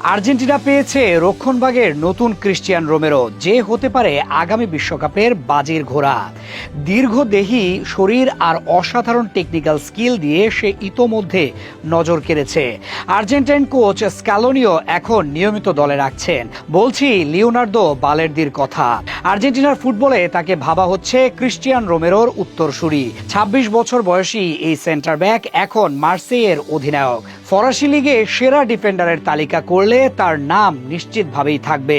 Argentina পেয়েছে রক্ষণভাগের নতুন Cristian Romero, যে হতে পারে আগামী বিশ্বকাপের বাজির ঘোড়া। দীর্ঘদেহী শরীর আর অসাধারণ টেকনিক্যাল স্কিল দিয়ে সে ইতোমধ্যে নজর কেড়েছে। আর্জেন্টাইন কোচ স্ক্যালোনিও এখন নিয়মিত দলে রাখছেন। বলছি লিওনার্দো বালের্দির কথা। আর্জেন্টিনার ফুটবলে তাকে ভাবা হচ্ছে ক্রিস্টিয়ান রোমেরোর উত্তরসূরি। ২৬ বছর বয়সী এই সেন্টার ব্যাক এখন মার্সেইয়ের অধিনায়ক। ফরাসি লিগে সেরা ডিফেন্ডারের তালিকা করলে তার নাম নিশ্চিতভাবেই থাকবে।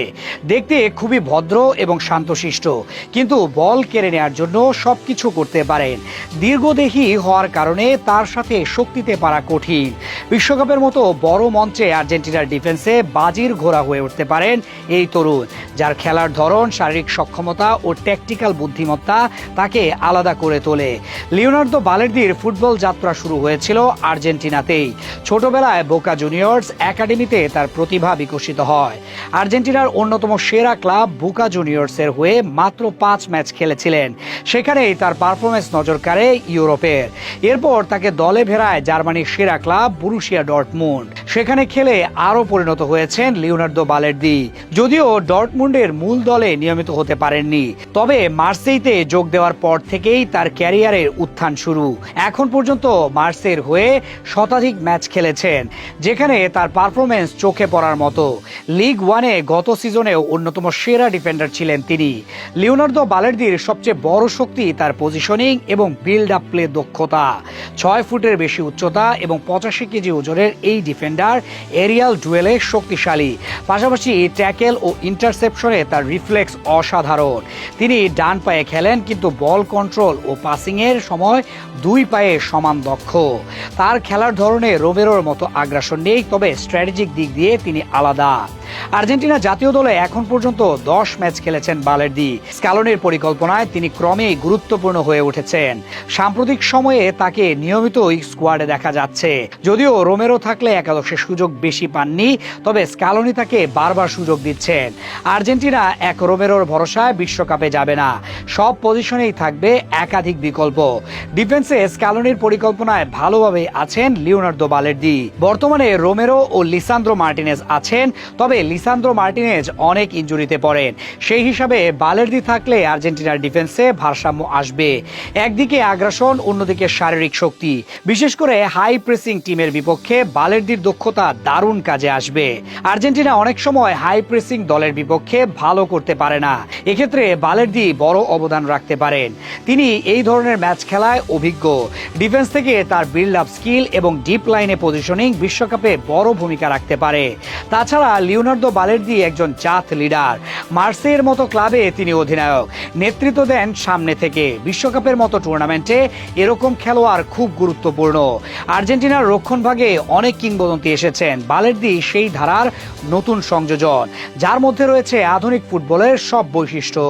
দেখতে খুবই ভদ্র এবং শান্তশিষ্ট, কিন্তু বল কেড়ে নেওয়ার জন্য সবকিছু করতে পারেন। দীর্ঘদেহী হওয়ার কারণে তার সাথে শক্তিতে পারা কঠিন। বিশ্বকাপের মতো বড় মঞ্চে আর্জেন্টিনার ডিফেন্সে বাজির ঘোড়া হয়ে উঠতে পারেন এই তরুণ, যার খেলার ধরন, শারীরিক সক্ষমতা ও ট্যাকটিক্যাল বুদ্ধিমত্তা তাকে আলাদা করে তোলে। লিওনার্দো বালের্দির ফুটবল যাত্রা শুরু হয়েছিল আর্জেন্টিনাতেই। ছোটবেলায় বোকা জুনিয়র্স একাডেমিতে তার প্রতিভা বিকশিত হয়। আর্জেন্টিনার অন্যতম সেরা ক্লাব বোকা জুনিয়র্সের হয়ে মাত্র 5 ম্যাচ খেলেছিলেন। সেখানেই তার পারফরমেন্স নজর কাড়ে ইউরোপের। এরপর তাকে দলে ফেরায় জার্মানির সেরা ক্লাব বরুসিয়া ডর্টমুন্ড। সেখানে খেলে আরও পরিণত হয়েছেন লিওনার্দো বালের্দি। যদিও ডর্টমুন্ডের মূল দলে নিয়মিত হতে পারেননি, তবে মার্সেইতে যোগ দেওয়ার পর থেকেই তার ক্যারিয়ারের উত্থান শুরু। এখন পর্যন্ত মার্সেইয়ের হয়ে শতাধিক ম্যাচ খেলেছেন, যেখানে তার পারফরমেন্স চোখে পড়ার মতো। লিগ ওয়ানে গত সিজনেও অন্যতম সেরা ডিফেন্ডার ছিলেন তিনি। লিওনার্দো বালের্দির সবচেয়ে বড় শক্তি তার পজিশনিং এবং বিল্ড আপ প্লে দক্ষতা। 6 ফুটের বেশি উচ্চতা এবং 85 কেজি ওজনের এই ডিফেন্ডার এরিয়াল ডুয়েলে শক্তিশালী। পাশাপাশি ট্যাকেল ও ইন্টারসেপশনে তার রিফ্লেক্স অসাধারণ। তিনি ডান পায়ে খেলেন, কিন্তু বল কন্ট্রোল ও পাসিংয়ের সময় 2 পায়ে সমান দক্ষ। তার খেলার ধরনে রোমেরোর মতো আগ্রাসন নেই, তবে স্ট্র্যাটেজিক দিক দিয়ে তিনি আলাদা। আর্জেন্টিনা জাতীয় দলে এখন পর্যন্ত 10 ম্যাচ খেলেছেন বালের্দি। স্ক্যালোনির পরিকল্পনায় তিনি ক্রমেই গুরুত্বপূর্ণ হয়ে উঠেছেন। সাম্প্রতিক সময়ে তাকে নিয়মিত স্কোয়াডে দেখা যাচ্ছে। যদিও রোমেরো থাকলে একাদশে সুযোগ বেশি পাননি, তবে স্ক্যালোনি তাকে বারবার সুযোগ দিচ্ছেন। আর্জেন্টিনা এক রোমেরোর ভরসায় বিশ্বকাপে যাবে না। সব পজিশনেই থাকবে একাধিক বিকল্প। ডিফেন্সে স্ক্যালোনির পরিকল্পনায় ভালোভাবে আছেন লিওনার্দো বালের্দি। বর্তমানে রোমেরো ও লিসান্দ্রো মার্টিনেজ আছেন, তবে লিসান্দ্রো মার্টিনেজ অনেক ইনজুরিতে পড়েন। সেই হিসাবে বালের্দি থাকলে আর্জেন্টিনার ডিফেন্সে ভারসাম্য আসবে। একদিকে আগ্রাসন, অন্যদিকে শারীরিক শক্তি। বিশেষ করে হাই প্রেসিং টিমের বিপক্ষে বালের্দির দক্ষতা দারুণ কাজে আসবে। আর্জেন্টিনা অনেক সময় হাই প্রেসিং দলের বিপক্ষে ভালো করতে পারে না। এক্ষেত্রে বালের্দি বড় অবদান রাখতে পারেন। তিনি এই ধরনের ম্যাচ খেলায় অভিজ্ঞ। ডিফেন্স থেকে তার বিল্ড আপ স্কিল এবং ডিপ লাইনে পজিশনিং বিশ্বকাপে বড় ভূমিকা রাখতে পারে। তাছাড়া লিওনার্দো বালের্দি একজন জাত লিডার। মার্সেইয়ের মতো ক্লাবে তিনি অধিনায়ক, নেতৃত্ব দেন সামনে থেকে। বিশ্বকাপের মতো টুর্নামেন্টে এরকম খেলোয়াড় খুব গুরুত্বপূর্ণ। আর্জেন্টিনার রক্ষণভাগে অনেক কিংবদন্তি এসেছেন। বালের্দি সেই ধারার নতুন সংযোজন, যার মধ্যে রয়েছে আধুনিক ফুটবলের সব বৈশিষ্ট্য।